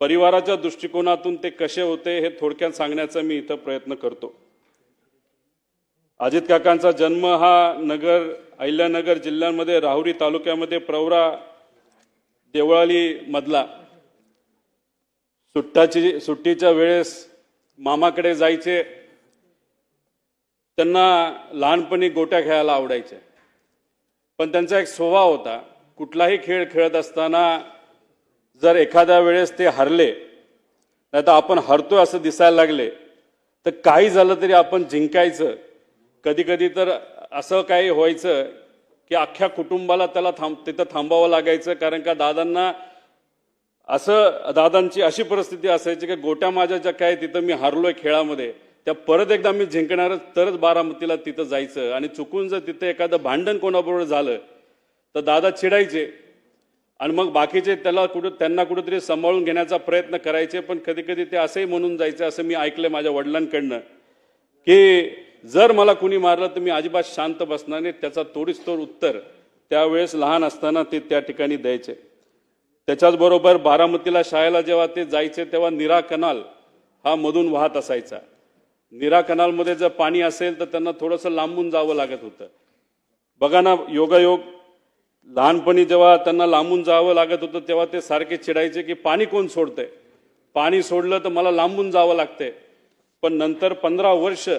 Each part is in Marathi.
परिवाराच्या दृष्टिकोनातून ते कसे होते हे थोडक्यात सांगण्याचा मी इथं प्रयत्न करतो। अजित काकांचा जन्म हा अहिल्यानगर जिल्ह्यामध्ये राहुरी तालुक्यामध्ये प्रवरा देवळाली मधला। सुट्टीच्या वेळेस मामाकडे जायचे। त्यांना लहानपणी गोट्या खेळायला आवडायचे, पण त्यांचा एक स्वभाव होता, कुठलाही खेळ खेळत असताना जर एखाद्या वेळेस ते हरले, नाहीतर आपण हरतोय असं दिसायला लागले, तर काही झालं तरी आपण जिंकायचं। कधी कधी तर असं काही व्हायचं की अख्ख्या कुटुंबाला त्याला तिथं थांबावं लागायचं, कारण का दादांची अशी परिस्थिती असायची की गोट्या माझ्या ज्या काय तिथं मी हरलोय खेळामध्ये, त्या परत एकदा मी जिंकणारच, तरच बारामतीला तिथं जायचं। आणि चुकून जर तिथे एखादं भांडण कोणाबरोबर झालं तर दादा चिडायचे आणि मग बाकीचे त्यांना कुठेतरी सांभाळून घेण्याचा प्रयत्न करायचे। पण कधी कधी ते असंही म्हणून जायचं, असं मी ऐकलं माझ्या वडिलांकडनं, की जर मला कुणी मारलं तर मी अजिबात शांत बसणार नाही, त्याचा तोडीसतोड उत्तर त्यावेळेस लहान असताना ते त्या ठिकाणी द्यायचे। त्याच्याच बरोबर बारामतीला शाळेला जेव्हा ते जायचे तेव्हा नीरा कनाल हा मधून वाहत असायचा। नीरा कनालमध्ये जर पाणी असेल तर त्यांना थोडंसं लांबून जावं लागत होतं। बघा ना, योगायोग, लहानपणी जेव्हा त्यांना लांबून जावं लागत होतं तेव्हा ते सारखे चिडायचे की पाणी कोण सोडतंय, पाणी सोडलं तर मला लांबून जावं लागतंय। पण नंतर 15 वर्ष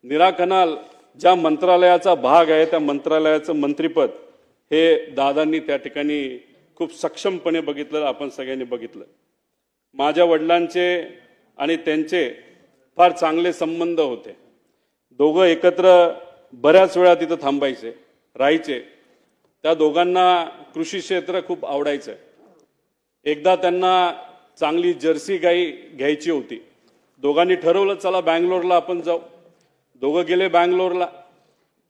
नीरा कनाल ज्या मंत्रालयाचा भाग आहे त्या मंत्रालयाचं मंत्रिपद हे दादांनी त्या ठिकाणी खूप सक्षमपणे बघितलं, आपण सगळ्यांनी बघितलं। माझ्या वडिलांचे आणि त्यांचे फार चांगले संबंध होते। दोघं एकत्र बऱ्याच वेळा तिथं थांबायचे, राहायचे। त्या दोघांना कृषी क्षेत्र खूप आवडायचं। एकदा त्यांना चांगली जर्सी गाई घ्यायची होती। दोघांनी ठरवलं, चला बँगलोरला आपण जाऊ। दोघं गेले बँगलोरला,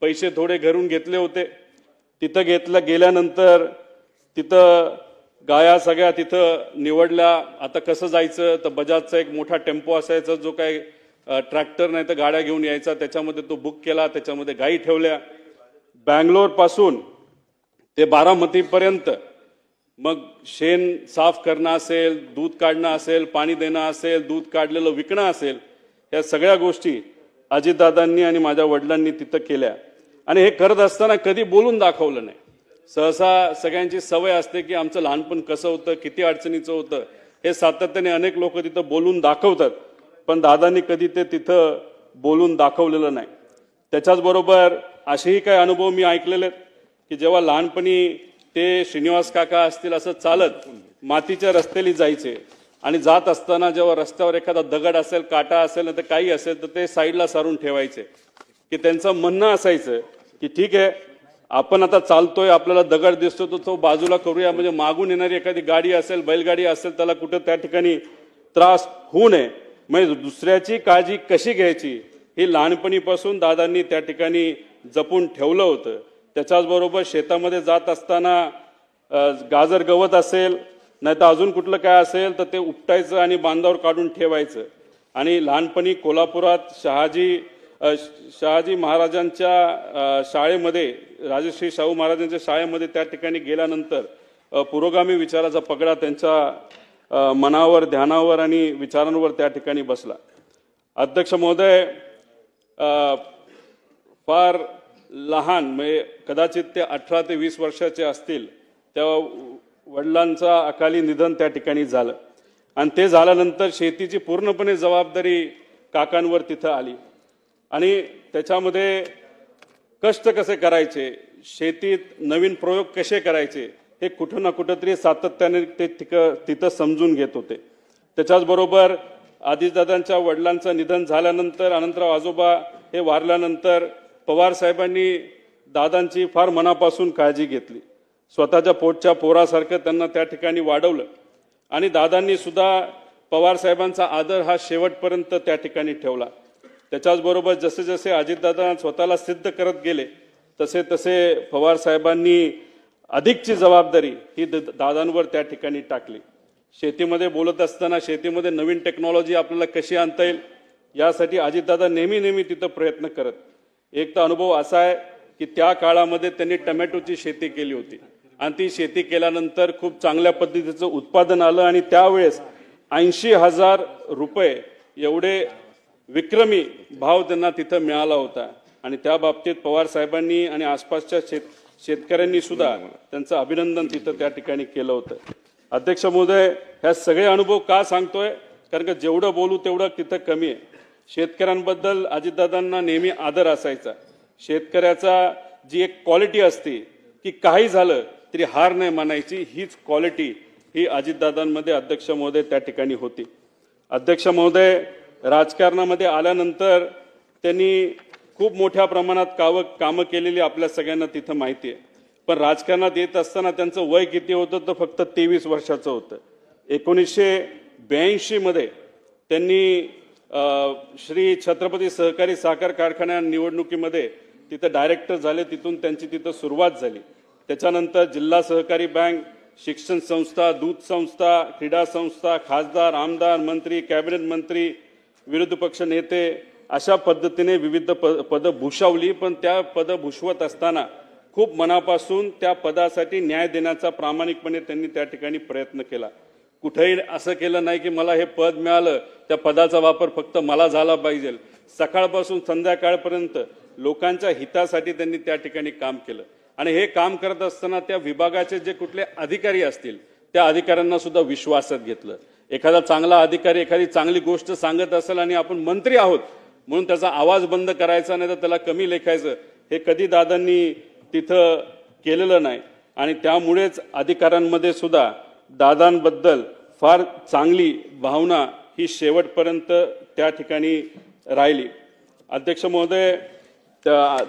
पैसे थोडे घरून घेतले होते। तिथं गेल्यानंतर तिथं गाया सगळ्या तिथं निवडल्या। आता कसं जायचं, तर बजाजचा एक मोठा टेम्पो असायचा, जो काही ट्रॅक्टर नाही तर गाड्या घेऊन यायचा, त्याच्यामध्ये तो बुक केला, त्याच्यामध्ये गाई ठेवल्या। बँगलोर पासून ते बारामतीपर्यंत मग शेण साफ करणं असेल, दूध काढणं असेल, पाणी देणं असेल, दूध काढलेलं विकणं असेल, या सगळ्या गोष्टी अजितदादांनी आणि माझ्या वडिलांनी तिथं केल्या। आणि हे करत असताना कधी बोलून दाखवलं नाही। सहसा सगळ्यांची सवय असते की आमचं लहानपण कसं होतं, किती अडचणीचं होतं, हे सातत्याने अनेक लोक तिथं बोलून दाखवतात, पण दादांनी कधी ते तिथं बोलून दाखवलेलं नाही। त्याच्याच बरोबर असेही काही अनुभव मी ऐकलेले की जेव्हा लहानपणी ते श्रीनिवास काका असतील असं चालत मातीच्या रस्त्याने जायचे, आणि जात असताना जेव्हा रस्त्यावर एखादा दगड असेल, काटा असेल, तर काही असेल तर ते साईडला सारून ठेवायचे, की त्यांचं म्हणणं असायचं की ठीक आहे, आपण आता चालतोय, आपल्याला दगड दिसतो तर तो बाजूला करूया, म्हणजे मागून येणारी एखादी गाडी असेल, बैलगाडी असेल, त्याला कुठं त्या ठिकाणी त्रास होऊ नये। म्हणजे दुसऱ्याची काळजी कशी घ्यायची ही लहानपणीपासून दादांनी त्या ठिकाणी जपून ठेवलं होतं। त्याच्याच बरोबर शेतामध्ये जात असताना गाजर गवत असेल, नाही तर अजून कुठलं काय असेल तर ते उपटायचं आणि बांधावर काढून ठेवायचं। आणि लहानपणी कोल्हापुरात शहाजी महाराजांच्या शाळेमध्ये, राजश्री शाहू महाराजांच्या शाळेमध्ये त्या ठिकाणी गेल्यानंतर पुरोगामी विचाराचा पगडा त्यांच्या मनावर, ध्यानावर आणि विचारांवर त्या ठिकाणी बसला। अध्यक्ष महोदय, फार लहान, म्हणजे कदाचित ते 18 ते 20 वर्षाचे असतील तेव्हा वडिलांचा अकाली निधन त्या ठिकाणी झालं, आणि ते झाल्यानंतर शेतीची पूर्णपणे जबाबदारी काकांवर तिथं आली। आणि त्याच्यामध्ये कष्ट कसे करायचे, शेतीत नवीन प्रयोग कसे करायचे, हे कुठं ना कुठंतरी सातत्याने ते तिथं समजून घेत होते। त्याच्याचबरोबर अजितदादांच्या वडिलांचं निधन झाल्यानंतर, अनंतराव आजोबा हे वारल्यानंतर पवार साहेबांनी दादांची फार मनापासून काळजी घेतली। स्वतःच्या पोटच्या पोरासारखं त्यांना त्या ठिकाणी वाढवलं, आणि दादांनी सुद्धा पवार साहेबांचा आदर हा शेवटपर्यंत त्या ठिकाणी ठेवला। त्याच्याचबरोबर जसे जसे अजितदादा स्वतःला सिद्ध करत गेले तसे तसे पवार साहेबांनी अधिकची जबाबदारी ही दादांवर त्या ठिकाणी टाकली। शेतीमध्ये बोलत असताना शेतीमध्ये नवीन टेक्नॉलॉजी आपल्याला कशी आणता येईल यासाठी अजितदादा नेहमी तिथं प्रयत्न करत। एक तर अनुभव असा आहे की त्या काळामध्ये त्यांनी टोमॅटोची शेती केली होती, आणि ती शेती केल्यानंतर खूप चांगल्या पद्धतीचं उत्पादन आलं, आणि त्यावेळेस 80,000 रुपये एवढे विक्रमी भाव त्यांना तिथं मिळाला होता आणि त्या बाबतीत पवार साहेबांनी आणि आसपासच्या शेतकऱ्यांनी सुद्धा त्यांचं अभिनंदन तिथं त्या ठिकाणी केलं होतं. अध्यक्ष महोदय, ह्या सगळे अनुभव का सांगतोय? कारण का जेवढं बोलू तेवढं तिथं कमी आहे. शेतकऱ्यांबद्दल अजितदादांना नेहमी आदर असायचा. शेतकऱ्याचा जी एक क्वालिटी असते की काही झालं तरी हार नाही मानायची, हीच क्वालिटी ही अजितदादांमध्ये अध्यक्ष महोदय त्या ठिकाणी होती. अध्यक्ष महोदय, राजकारणामध्ये आल्यानंतर त्यांनी खूप मोठ्या प्रमाणात कामं केलेली आपल्या सगळ्यांना तिथं माहिती आहे. पण राजकारणात येत असताना त्यांचं वय किती होतं? तर फक्त 23 वर्षाचं होतं. 1982 मध्ये त्यांनी श्री छत्रपती सहकारी साखर कारखान्या निवडणुकीमध्ये तिथं डायरेक्टर झाले. तिथून त्यांची तिथं सुरुवात झाली. त्याच्यानंतर जिल्हा सहकारी बँक, शिक्षण संस्था, दूध संस्था, क्रीडा संस्था, खासदार, आमदार, मंत्री, कॅबिनेट मंत्री, विरोधी पक्ष नेते, अशा पद्धतीने विविध पदं भूषवली. पण त्या पदं भूषवत असताना खूप मनापासून त्या पदासाठी न्याय देण्याचा प्रामाणिकपणे त्यांनी त्या ठिकाणी प्रयत्न केला. कुठेही असं केलं नाही की मला हे पद मिळालं, त्या पदाचा वापर फक्त मला झाला पाहिजे. सकाळपासून संध्याकाळपर्यंत लोकांच्या हितासाठी त्यांनी त्या ठिकाणी काम केलं. आणि हे काम करत असताना त्या विभागाचे जे कुठले अधिकारी असतील त्या अधिकाऱ्यांना सुद्धा विश्वासात घेतलं. एखादा चांगला अधिकारी एखादी चांगली गोष्ट सांगत असेल आणि आपण मंत्री आहोत म्हणून त्याचा आवाज बंद करायचा नाही तर त्याला कमी लेखायचं, हे कधी दादांनी तिथं केलेलं नाही. आणि त्यामुळेच अधिकाऱ्यांमध्ये सुद्धा दादांबद्दल फार चांगली भावना ही शेवटपर्यंत त्या ठिकाणी राहिली. अध्यक्ष महोदय,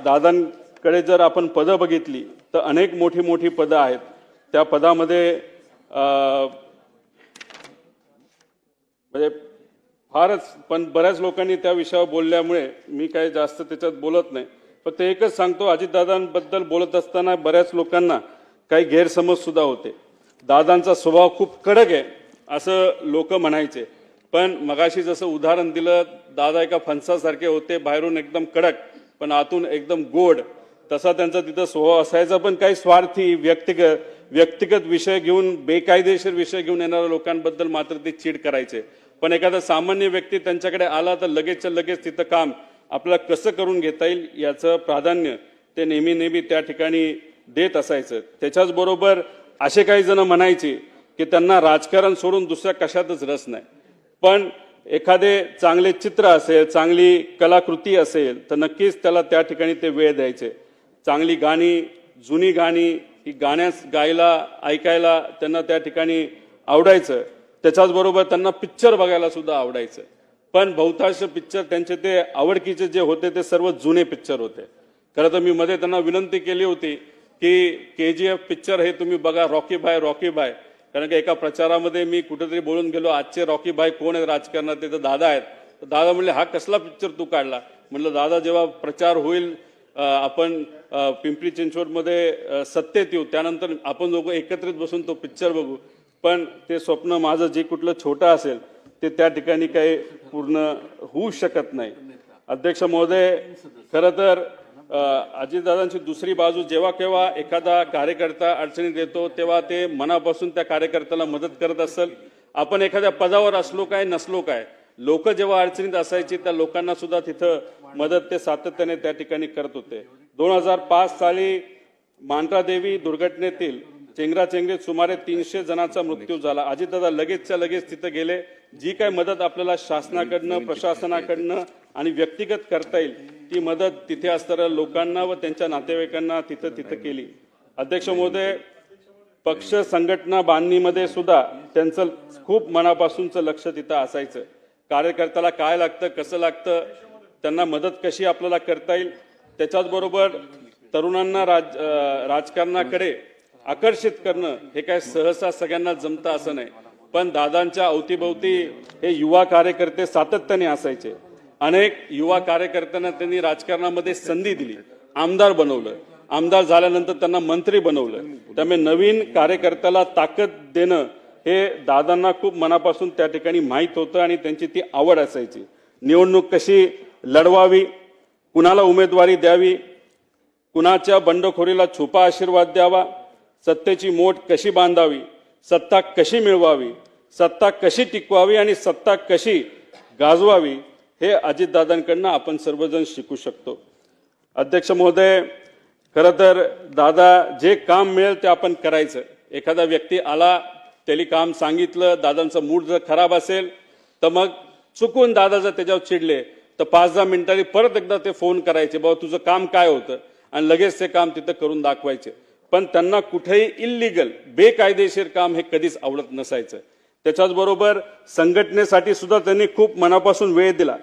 दादांकडे जर आपण पदं बघितली तर अनेक मोठी मोठी पदं आहेत. त्या पदामध्ये म्हणजे फारच, पण बऱ्याच लोकांनी त्या विषयावर बोलल्यामुळे मी काही जास्त त्याच्यात बोलत नाही. फक्त एकच सांगतो, अजितदादांबद्दल बोलत असताना बऱ्याच लोकांना काही गैरसमज सुद्धा होते. दादांचा स्वभाव खूप कडक आहे असं लोक म्हणायचे. पण मगाशी जसं उदाहरण दिलं, दादा एका फणसासारखे होते, बाहेरून एकदम कडक पण आतून एकदम गोड, तसा त्यांचा तिथं स्वभाव असायचा. पण काही स्वार्थी व्यक्तिगत विषय घेऊन, बेकायदेशीर विषय घेऊन येणाऱ्या लोकांबद्दल मात्र ते चीड करायचे. पण एखादा सामान्य व्यक्ती त्यांच्याकडे आला तर लगेचच्या लगेच तिथं काम आपल्याला कसं करून घेता येईल याचं प्राधान्य ते नेहमी त्या ठिकाणी देत असायचं. त्याच्याच बरोबर असे काही जण म्हणायचे की त्यांना राजकारण सोडून दुसऱ्या कशातच रस नाही. पण एखादे चांगले चित्र असेल, चांगली कलाकृती असेल तर नक्कीच त्याला त्या ठिकाणी ते वेळ द्यायचे. चांगली गाणी, जुनी गाणी ही गायला ऐकायला त्यांना त्या ठिकाणी आवडायचं. त्याच्याच बरोबर त्यांना पिक्चर बघायला सुद्धा आवडायचं. पण बहुतांश पिक्चर त्यांचे ते आवडकीचे जे होते ते सर्व जुने पिक्चर होते. खरं तर मी मध्ये त्यांना विनंती केली होती की KGF पिक्चर हे तुम्ही बघा, रॉकी भाय. कारण की एका प्रचारामध्ये मी कुठेतरी बोलून गेलो, आजचे रॉकी भाई कोण आहेत राजकारणात, ते तर दादा आहेत. तर दादा म्हणले, हा कसला पिक्चर तू काढला? म्हणलं, दादा जेव्हा प्रचार होईल, आपण पिंपरी चिंचवडमध्ये सत्तेत येऊ, त्यानंतर आपण दोघं एकत्रित बसून तो पिक्चर बघू. पण ते स्वप्न माझं जे कुठलं छोटं असेल ते त्या ठिकाणी काही पूर्ण होऊ शकत नाही. अध्यक्ष महोदय, खरं तर अजितदादांची दुसरी बाजू, जेव्हा केव्हा एखादा कार्यकर्ता अडचणीत येतो तेव्हा ते मनापासून त्या कार्यकर्त्याला मदत करत असेल. आपण एखाद्या पदावर असलो काय नसलो काय, लोक जेव्हा अडचणीत असायची त्या लोकांना सुद्धा तिथं मदत ते सातत्याने त्या ठिकाणी करत होते. 2005 साली मांढरादेवी दुर्घटनेतील चेंगराचेंगरीत सुमारे 300 जणांचा मृत्यू झाला. अजितदादा लगेचच्या लगेच तिथं गेले. जी काय मदत आपल्याला शासनाकडनं, प्रशासनाकडनं आणि व्यक्तिगत करता येईल ती मदत तिथे असणाऱ्या लोकांना व त्यांच्या नातेवाईकांना तिथं केली. अध्यक्ष महोदय, पक्ष संघटना बांधणीमध्ये सुद्धा त्यांचं खूप मनापासूनचं लक्ष तिथं असायचं. कार्यकर्त्याला काय लागतं, कसं लागतं, त्यांना मदत कशी आपल्याला करता येईल. त्याच्याच बरोबर तरुणांना राजकारणाकडे आकर्षित करणं हे काय सहसा सगळ्यांना जमतं असं नाही. पण दादांच्या अवतीभोवती हे युवा कार्यकर्ते सातत्याने असायचे. अनेक युवा कार्यकर्त्यांना त्यांनी राजकारणामध्ये संधी दिली, आमदार बनवलं. आमदार झाल्यानंतर त्यांना मंत्री बनवलं. त्यामुळे नवीन कार्यकर्त्याला ताकद देणं हे दादांना खूप मनापासून त्या ठिकाणी माहीत होतं आणि त्यांची ती आवड असायची. निवडणूक कशी लढवावी, कुणाला उमेदवारी द्यावी, कुणाच्या बंडखोरीला छुपा आशीर्वाद द्यावा, सत्तेची मोठ कशी बांधावी, सत्ता कशी मिळवावी, सत्ता कशी टिकवावी आणि सत्ता कशी गाजवावी हे अजितदादांकडनं आपण सर्वजण शिकू शकतो. अध्यक्ष महोदय, खरं तर दादा जे काम मिळेल ते आपण करायचं. एखादा व्यक्ती आला, त्याला काम सांगितलं, दादांचा मूड जर खराब असेल तर मग चुकून दादा जर त्याच्यावर चिडले तर 5-10 मिनिटांनी परत एकदा ते फोन करायचे, बाबा तुझं काम काय होतं, आणि लगेच ते काम तिथं करून दाखवायचे. पण त्यांना कुठेही इल्लीगल बेकायदेशीर काम हे कधीच आवडत नसायचं. त्याच्याचबरोबर संघटनेसाठी सुद्धा त्यांनी खूप मनापासून वेळ दिला.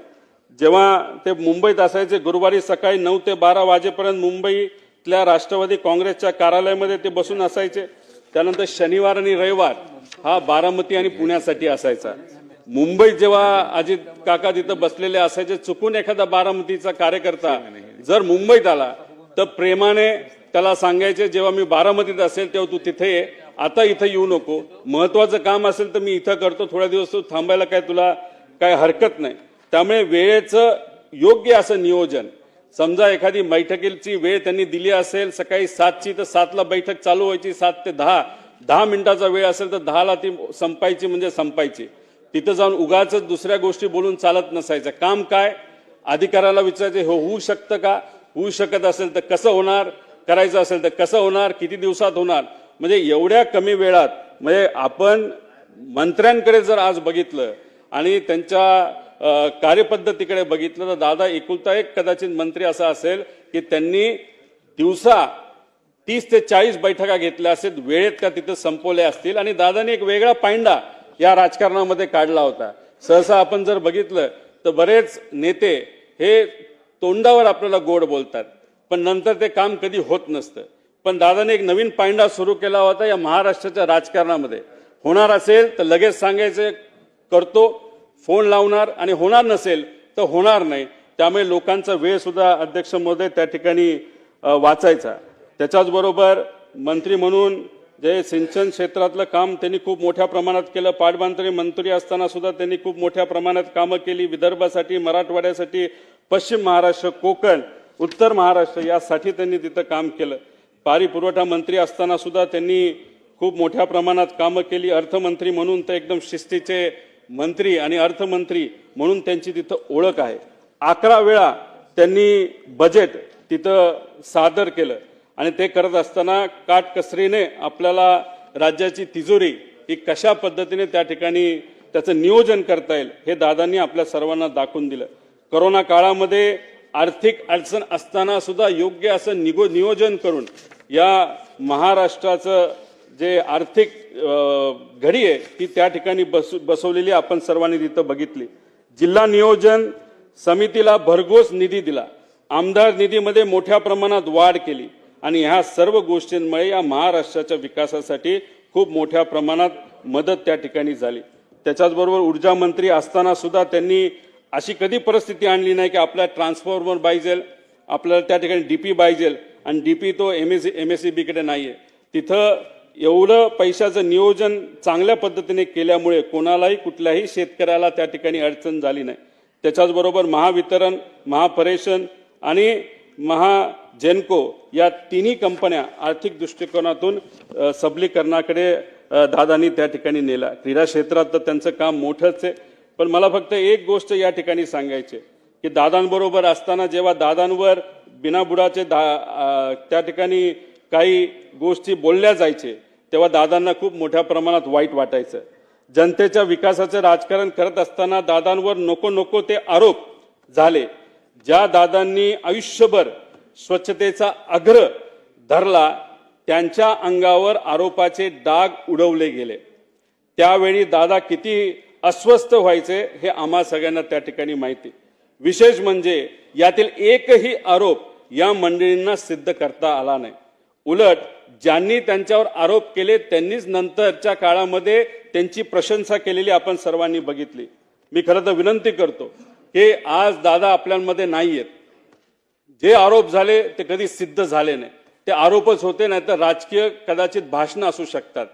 जेव्हा ते मुंबईत असायचे, गुरुवारी सकाळी 9 ते 12 वाजेपर्यंत मुंबईतल्या राष्ट्रवादी काँग्रेसच्या कार्यालयामध्ये ते बसून असायचे. त्यानंतर शनिवार आणि रविवार हा बारामती आणि पुण्यासाठी असायचा. मुंबईत जेव्हा अजित काका तिथं बसलेले असायचे, चुकून एखादा बारामतीचा कार्यकर्ता जर मुंबईत आला तर प्रेमाने त्याला सांगायचे, जेव्हा मी बारामतीत असेल तेव्हा तू तिथे ये, आता इथं येऊ नको, महत्वाचं काम असेल तर मी इथं करतो, थोड्या दिवस तू थांबायला काय तुला काय हरकत नाही. त्यामुळे वेळेचं योग्य असं नियोजन, समजा एखादी बैठकीची वेळ त्यांनी दिली असेल सकाळी 7ची तर 7ला बैठक चालू व्हायची, 7 ते 10 मिनिटाचा वेळ असेल तर 10ला ती संपायची म्हणजे संपायची. तिथं जाऊन उगाच दुसऱ्या गोष्टी बोलून चालत नसायचं. काम काय, अधिकाऱ्याला विचारायचे, हो होऊ शकतं का, होऊ शकत असेल तर कसं होणार, करायचं असेल तर कसं होणार, किती दिवसात होणार. म्हणजे एवढ्या कमी वेळात, म्हणजे आपण मंत्र्यांकडे जर आज बघितलं आणि त्यांच्या कार्यपद्धतीकडे बघितलं तर दादा एकुलता एक कदाचित मंत्री असा असेल की त्यांनी दिवसा 30 ते 40 बैठका घेतल्या असेल, वेळेत त्या तिथं संपवल्या असतील. आणि दादाने एक वेगळा पायंडा या राजकारणामध्ये काढला होता. सहसा आपण जर बघितलं तर बरेच नेते हे तोंडावर आपल्याला गोड बोलतात पण नंतर ते काम कधी होत नसतं. पण दादाने एक नवीन पायंडा सुरू केला होता या महाराष्ट्राच्या राजकारणामध्ये. होणार असेल तर लगेच सांगायचं करतो, फोन लावणार, आणि होणार नसेल तर होणार नाही. त्यामुळे लोकांचा वेळ सुद्धा अध्यक्ष महोदय त्या ठिकाणी वाचायचा. त्याच्याचबरोबर मंत्री म्हणून जे सिंचन क्षेत्रातलं काम त्यांनी खूप मोठ्या प्रमाणात केलं. पाटबंधारे मंत्री असताना सुद्धा त्यांनी खूप मोठ्या प्रमाणात कामं केली. विदर्भासाठी, मराठवाड्यासाठी, पश्चिम महाराष्ट्र, कोकण, उत्तर महाराष्ट्र यासाठी त्यांनी तिथं काम केलं. पाणी पुरवठा मंत्री असताना सुद्धा त्यांनी खूप मोठ्या प्रमाणात कामं केली. अर्थमंत्री म्हणून तर एकदम शिस्तीचे मंत्री आणि अर्थमंत्री म्हणून त्यांची तिथं ओळख आहे. 11 वेळा त्यांनी बजेट तिथं सादर केलं आणि ते करत असताना काटकसरीने आपल्याला राज्याची तिजोरी ही कशा पद्धतीने त्या ठिकाणी त्याचं नियोजन करता येईल हे दादांनी आपल्या सर्वांना दाखवून दिलं. कोरोना काळामध्ये आर्थिक अडचण असताना सुद्धा योग्य असं नियोजन करून या महाराष्ट्राचं जे आर्थिक घडी आहे ती त्या ठिकाणी बसवलेली आपण सर्वांनी तिथं बघितली. जिल्हा नियोजन समितीला भरघोस निधी दिला. आमदार निधीमध्ये मोठ्या प्रमाणात वाढ केली आणि ह्या सर्व गोष्टींमुळे या महाराष्ट्राच्या विकासासाठी खूप मोठ्या प्रमाणात मदत त्या ठिकाणी झाली. त्याच्याचबरोबर ऊर्जा मंत्री असताना सुद्धा त्यांनी अशी कधी परिस्थिती आणली नाही की आपल्याला ट्रान्सफॉर्मर पाहिजे, आपल्याला त्या ठिकाणी डीपी पाहिजे आणि डीपी तो MSEB कडे नाहीये. तिथं एवढं पैशाचं नियोजन चांगल्या पद्धतीने केल्यामुळे कोणालाही कुठल्याही शेतकऱ्याला त्या ठिकाणी अडचण झाली नाही. त्याच्याचबरोबर महावितरण, महापरेशन आणि महाजेनको या तिन्ही कंपन्या आर्थिक दृष्टिकोनातून सबलीकरणाकडे दादांनी त्या ठिकाणी नेला. क्रीडा क्षेत्रात तर त्यांचं काम मोठंच आहे. पण मला फक्त एक गोष्ट या ठिकाणी सांगायची की दादांबरोबर असताना जेव्हा दादांवर बिनाबुडाचे त्या ठिकाणी काही गोष्टी बोलल्या जायचे तेव्हा दादांना खूप मोठ्या प्रमाणात वाईट वाटायचं. जनतेच्या विकासाचं राजकारण करत असताना दादांवर नको नको ते आरोप झाले. ज्या दादांनी आयुष्यभर स्वच्छतेचा अग्र धरला त्यांच्या अंगावर आरोपाचे डाग उडवले गेले. त्यावेळी दादा किती अस्वस्थ व्हायचे हे आम्हा सगळ्यांना त्या ठिकाणी माहिती. विशेष म्हणजे यातील एकही आरोप या मंडळींना सिद्ध करता आला नाही. उलट ज्यांनी त्यांच्यावर आरोप केले त्यांनीच नंतरच्या काळामध्ये त्यांची प्रशंसा केलेली आपण सर्वांनी बघितली. मी खरं तर विनंती करतो की आज दादा आपल्यामध्ये नाहीयेत. जे आरोप झाले ते कधी सिद्ध झाले नाही, ते आरोपच होते, नाही तर राजकीय कदाचित भाषणं असू शकतात.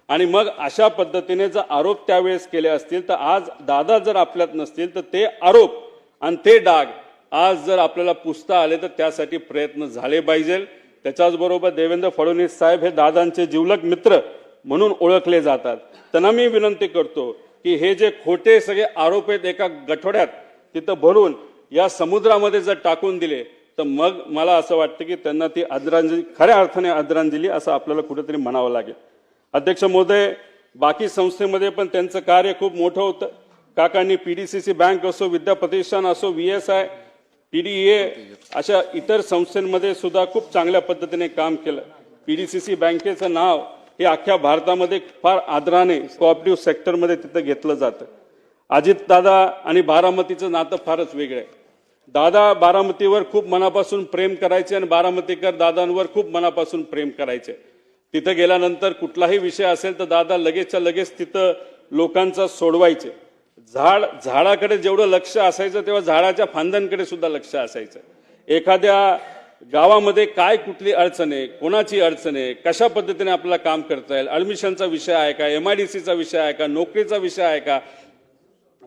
आणि मग अशा पद्धतीने जर आरोप त्यावेळेस केले असतील तर आज दादा जर आपल्यात नसतील तर ते आरोप आणि ते डाग आज जर आपल्याला पुसता आले तर त्यासाठी प्रयत्न झाले पाहिजे. त्याच्याचबरोबर देवेंद्र फडणवीस साहेब हे दादांचे जिवलग मित्र म्हणून ओळखले जातात. त्यांना मी विनंती करतो की हे जे खोटे सगळे आरोप आहेत एका गठोड्यात तिथं भरून या समुद्रामध्ये जर टाकून दिले तर मग मला असं वाटतं की त्यांना ती आदरांजली, खऱ्या अर्थाने आदरांजली असं आपल्याला कुठेतरी म्हणावं लागेल. अध्यक्ष महोदय, बाकी संस्थेमध्ये पण त्यांचं कार्य खूप मोठं होतं. काकांनी पीडीसीसी बँक असो, विद्या प्रतिष्ठान असो, VSI, TDA अशा इतर संस्थांमध्ये सुद्धा खूप चांगल्या पद्धतीने काम केलं. पीडीसीसी बँकेचं नाव हे अख्ख्या भारतामध्ये फार आदराने कोऑपरेटिव्ह सेक्टरमध्ये तिथं घेतलं जातं. अजितदादा आणि बारामतीचं नातं फारच वेगळं आहे. दादा बारामतीवर खूप मनापासून प्रेम करायचे आणि बारामतीकर दादांवर खूप मनापासून प्रेम करायचे. तिथं गेल्यानंतर कुठलाही विषय असेल तर दादा लगेचच्या लगेच तिथं लोकांचा सोडवायचे. झाडाकडे जेवढं लक्ष असायचं तेव्हा झाडाच्या फांद्यांकडे सुद्धा लक्ष असायचं. एखाद्या गावामध्ये काय कुठली अडचण आहे, कोणाची अडचण आहे, कशा पद्धतीने आपल्याला काम करता येईल, ॲडमिशनचा विषय आहे का, MIDCचा विषय आहे का, नोकरीचा विषय आहे का,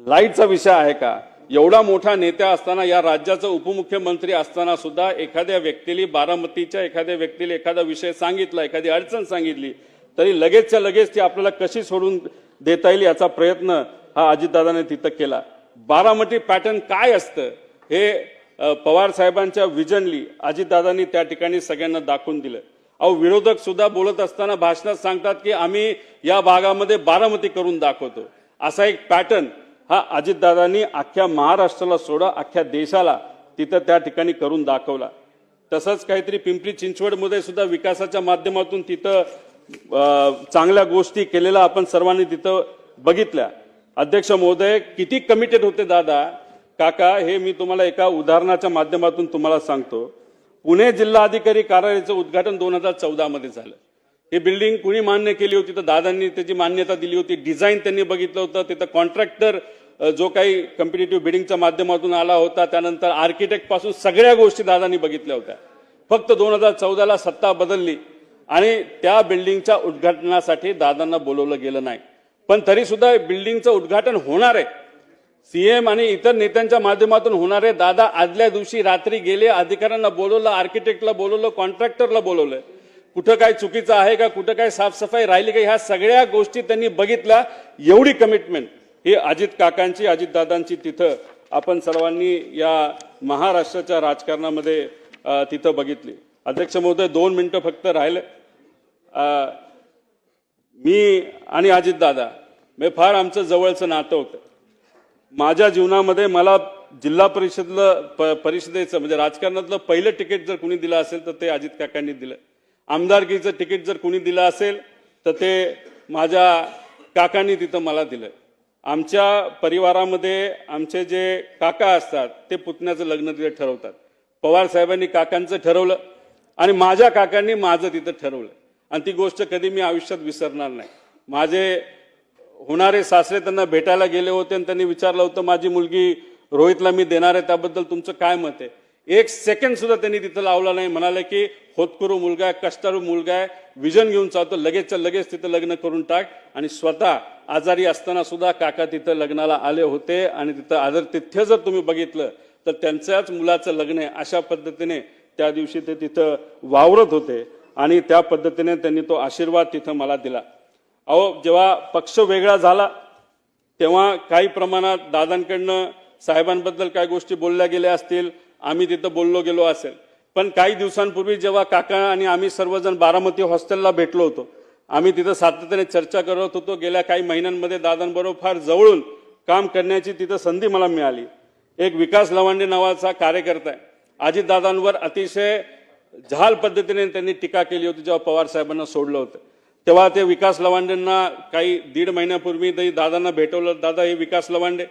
लाईटचा विषय आहे का, एवढा मोठा नेता असताना, या राज्याचा उपमुख्यमंत्री असताना सुद्धा एखाद्या व्यक्तीला, बारामतीच्या एखाद्या व्यक्तीला एखादा विषय सांगितला, एखादी अडचण सांगितली तरी लगेचच्या लगेच ती आपल्याला कशी सोडून देता येईल याचा प्रयत्न हा अजितदादाने तिथं केला. बारामती पॅटर्न काय असतं हे पवार साहेबांच्या विजनली अजितदादांनी त्या ठिकाणी सगळ्यांना दाखवून दिलं. अहो, विरोधक सुद्धा बोलत असताना भाषणात सांगतात की आम्ही या भागामध्ये बारामती करून दाखवतो. असा एक पॅटर्न हा अजितदादांनी अख्ख्या महाराष्ट्राला सोडा अख्ख्या देशाला तिथं त्या ठिकाणी करून दाखवला. तसंच काहीतरी पिंपरी चिंचवडमध्ये सुद्धा विकासाच्या माध्यमातून तिथं चांगल्या गोष्टी केलेल्या आपण सर्वांनी तिथं बघितल्या. अध्यक्ष महोदय, किती कमिटेड होते दादा काका हे मी तुम्हाला एका उदाहरणाच्या माध्यमातून तुम्हाला सांगतो. पुणे जिल्हाधिकारी कार्यालयाचं उद्घाटन 2014 मध्ये झालं. ही बिल्डिंग कुणी मान्य केली होती तर दादांनी त्याची मान्यता दिली होती. डिझाईन त्यांनी बघितलं होतं. तिथं कॉन्ट्रॅक्टर जो काही कॉम्पिटिटिव्ह बिडिंगच्या माध्यमातून आला होता, त्यानंतर आर्किटेक्ट पासून सगळ्या गोष्टी दादांनी बघितल्या होत्या. फक्त 2014ला सत्ता बदलली आणि त्या बिल्डिंगच्या उद्घाटनासाठी दादांना बोलवलं गेलं नाही. पण तरी सुद्धा बिल्डिंगचं उद्घाटन होणार आहे, CM आणि इतर नेत्यांच्या माध्यमातून होणार आहे. दादा आदल्या दिवशी रात्री गेले, अधिकाऱ्यांना बोलवलं, आर्किटेक्टला बोलवलं, कॉन्ट्रॅक्टरला बोलवलं. कुठं काय चुकीचं आहे का, कुठं काय साफसफाई राहिली का, ह्या सगळ्या गोष्टी त्यांनी बघितल्या. एवढी कमिटमेंट ही अजित काकांची, अजितदादांची तिथं आपण सर्वांनी या महाराष्ट्राच्या राजकारणामध्ये तिथं बघितली. अध्यक्ष महोदय, 2 मिनिटं फक्त राहिले. मी आणि अजितदादा मी फार आमचं जवळचं नातं होतं. माझ्या जीवनामध्ये मला जिल्हा परिषदेचं म्हणजे राजकारणातलं पहिलं तिकीट जर कुणी दिलं असेल तर ते अजित काकांनी दिलं. आमदारकीचं तिकीट जर कुणी दिलं असेल तर ते माझ्या काकांनी तिथं मला दिलं. आमच्या परिवारामध्ये आमचे जे काका असतात ते पुतण्याचं लग्न तिथे ठरवतात. पवार साहेबांनी काकांचं ठरवलं आणि माझ्या काकांनी माझं तिथं ठरवलं आणि ती गोष्ट कधी मी आयुष्यात विसरणार नाही. माझे होणारे सासरे त्यांना भेटायला गेले होते आणि त्यांनी विचारलं होतं माझी मुलगी रोहितला मी देणार आहे, त्याबद्दल तुमचं काय मत आहे. 1 सेकंड सुद्धा त्यांनी तिथं लावला नाही. म्हणाले की होतकरू मुलगा आहे, कष्टाळू मुलगा आहे, विजन घेऊन चालतो, लगेचच्या लगेच तिथं लग्न करून टाक. आणि स्वतः आजारी असताना सुद्धा काका तिथं लग्नाला आले होते आणि तिथं आदरातिथ्य जर तुम्ही बघितलं तर त्यांच्याच मुलाचं लग्न आहे अशा पद्धतीने त्या दिवशी ते तिथं वावरत होते आणि त्या पद्धतीने त्यांनी तो आशीर्वाद तिथं मला दिला. अहो, जेव्हा पक्ष वेगळा झाला तेव्हा काही प्रमाणात दादांकडनं साहेबांबद्दल काही गोष्टी बोलल्या गेल्या असतील, आम्ही तिथं बोललो गेलो असेल. पण काही दिवसांपूर्वी जेव्हा काका आणि आम्ही सर्वजण बारामती हॉस्टेलला भेटलो होतो, आम्ही तिथं सातत्याने चर्चा करत होतो. गेल्या काही महिन्यांमध्ये दादांबरोबर फार जवळून काम करण्याची तिथं संधी मला मिळाली. एक विकास लवांडे नावाचा कार्यकर्ता आहे. अजितदादांवर अतिशय झाल पद्धतीने त्यांनी टीका केली होती जेव्हा पवार साहेबांना सोडलं होतं. तेव्हा ते विकास लवांडेंना काही 1.5 महिन्यापूर्वी दादांना भेटवलं. दादा हे विकास लवांडे.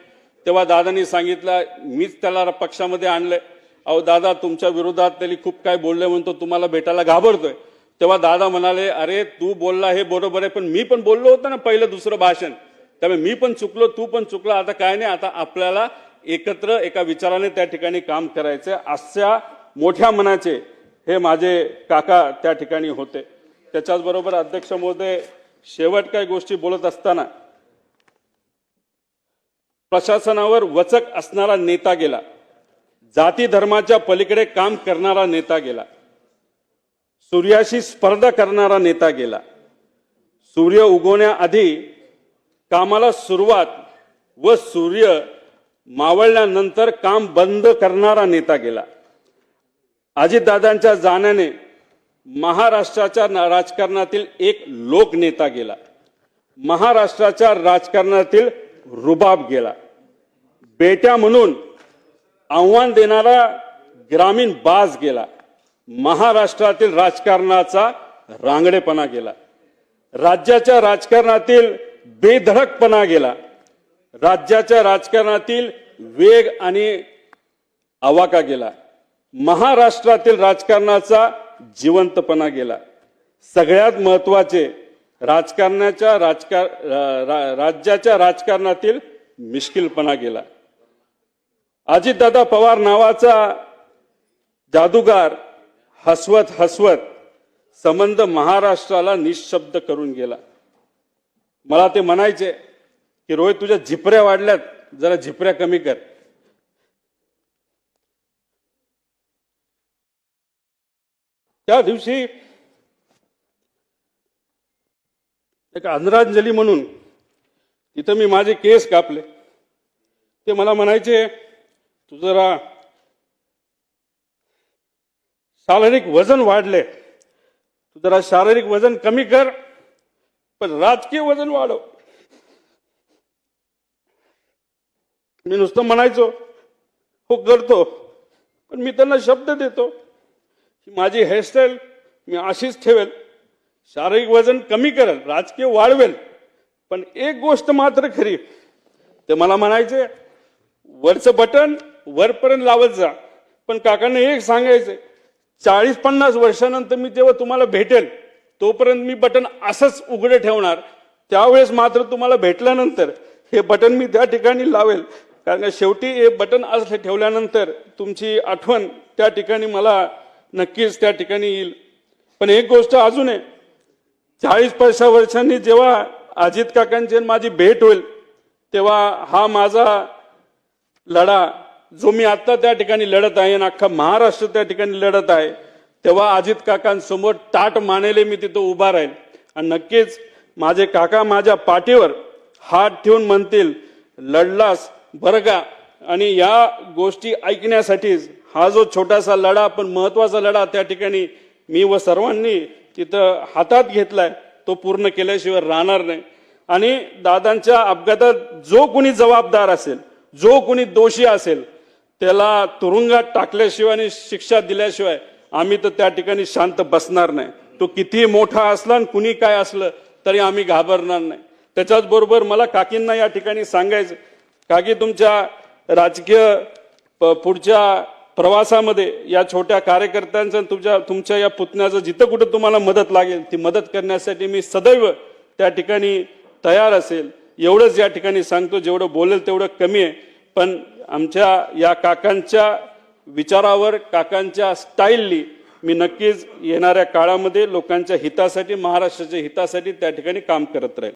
तेव्हा दादांनी सांगितलं मीच त्याला पक्षामध्ये आणलंय. अहो दादा, तुमच्या विरोधात त्यांनी खूप काय बोलले म्हणतो, तुम्हाला भेटायला घाबरतोय. तेव्हा दादा म्हणाले अरे तू बोलला हे बरोबर आहे, पण मी पण बोललो होतो ना पहिलं दुसरं भाषण, त्यामुळे मी पण चुकलो, तू पण चुकला. आता काय नाही, आता आपल्याला एकत्र एका विचाराने त्या ठिकाणी काम करायचं. अशा मोठ्या मनाचे हे माझे काका त्या ठिकाणी होते. त्याच्याचबरोबर अध्यक्ष महोदय, शेवट काही गोष्टी बोलत असताना प्रशासनावर वचक असणारा नेता गेला, जाती धर्माच्या पलीकडे काम करणारा नेता गेला, सूर्याशी स्पर्धा करणारा नेता गेला, सूर्य उगवण्याआधी कामाला सुरुवात व सूर्य मावळल्यानंतर काम बंद करणारा नेता गेला. अजितदादांच्या जाण्याने महाराष्ट्राच्या राजकारणातील एक लोकनेता गेला. महाराष्ट्राच्या राजकारणातील रुबाब गेला. बेट्या म्हणून आव्हान देणारा ग्रामीण बाज गेला. महाराष्ट्रातील राजकारणाचा रांगडेपणा गेला. राज्याच्या राजकारणातील बेधडकपणा गेला. राज्याच्या राजकारणातील वेग आणि आवाका गेला. महाराष्ट्रातील राजकारणाचा जिवंतपणा गेला. सगळ्यात महत्वाचे राज्याच्या राजकारणातील मिश्किलपणा गेला. अजितदादा पवार नावाचा जादूगार हसवत हसवत संबंध महाराष्ट्राला निशब्द करून गेला. मला ते म्हणायचे की रोहित तुझ्या झिपऱ्या वाढल्यात, जरा झिपऱ्या कमी कर. त्या दिवशी एक आदरांजली म्हणून तिथं मी माझे केस कापले. ते मला म्हणायचे तू जरा शारीरिक वजन वाढले, तू जरा शारीरिक वजन कमी कर पण राजकीय वजन वाढव. मी नुसतं म्हणायचो हो करतो, पण मी त्यांना शब्द देतो की माझी हेअरस्टाईल मी अशीच ठेवेल, शारीरिक वजन कमी करेल, राजकीय वाढवेल. पण एक गोष्ट मात्र खरी, ते मला म्हणायचे वरचं बटन वरपर्यंत लावत जा, पण काकांना एक सांगायचे 40-50 वर्षानंतर मी जेव्हा तुम्हाला भेटेल तोपर्यंत मी बटन असंच उघडे ठेवणार. त्यावेळेस मात्र तुम्हाला भेटल्यानंतर हे बटन मी त्या ठिकाणी लावेल, कारण शेवटी हे बटन असं ठेवल्यानंतर तुमची आठवण त्या ठिकाणी मला नक्कीच त्या ठिकाणी येईल. पण एक गोष्ट अजून आहे, 40-50 वर्षांनी जेव्हा अजित काकांची माझी भेट होईल तेव्हा हा माझा लढा जो मी आता त्या ठिकाणी लढत आहे आणि अख्खा महाराष्ट्र त्या ठिकाणी लढत आहे, तेव्हा अजित काकांसमोर ताट मानेले मी तिथं उभा राहील. आणि नक्कीच माझे काका माझ्या पाठीवर हात ठेवून म्हणतील लढलास बरं का. आणि या गोष्टी ऐकण्यासाठीच हा जो छोटासा लढा पण महत्वाचा लढा त्या ठिकाणी मी व सर्वांनी तिथं हातात घेतलाय तो पूर्ण केल्याशिवाय राहणार नाही. आणि दादांच्या अपघातात जो कोणी जबाबदार असेल, जो कोणी दोषी असेल त्याला तुरुंगात टाकल्याशिवाय आणि शिक्षा दिल्याशिवाय आम्ही तर त्या ठिकाणी शांत बसणार नाही. तो कितीही मोठा असला आणि कुणी काय असलं तरी आम्ही घाबरणार नाही. त्याच्याच बरोबर मला काकींना या ठिकाणी सांगायचं, काकी तुमच्या राजकीय पुढच्या प्रवासामध्ये या छोट्या कार्यकर्त्यांचं तुमच्या या पुतण्याचं जिथं कुठं तुम्हाला मदत लागेल ती मदत करण्यासाठी मी सदैव त्या ठिकाणी तयार असेल. एवढंच या ठिकाणी सांगतो, जेवढं बोलेल तेवढं कमी आहे. पण आमच्या या काकांच्या विचारावर, काकांच्या स्टाईलनी मी नक्कीच येणाऱ्या काळामध्ये लोकांच्या हितासाठी, महाराष्ट्राच्या हितासाठी त्या ठिकाणी काम करत राहील.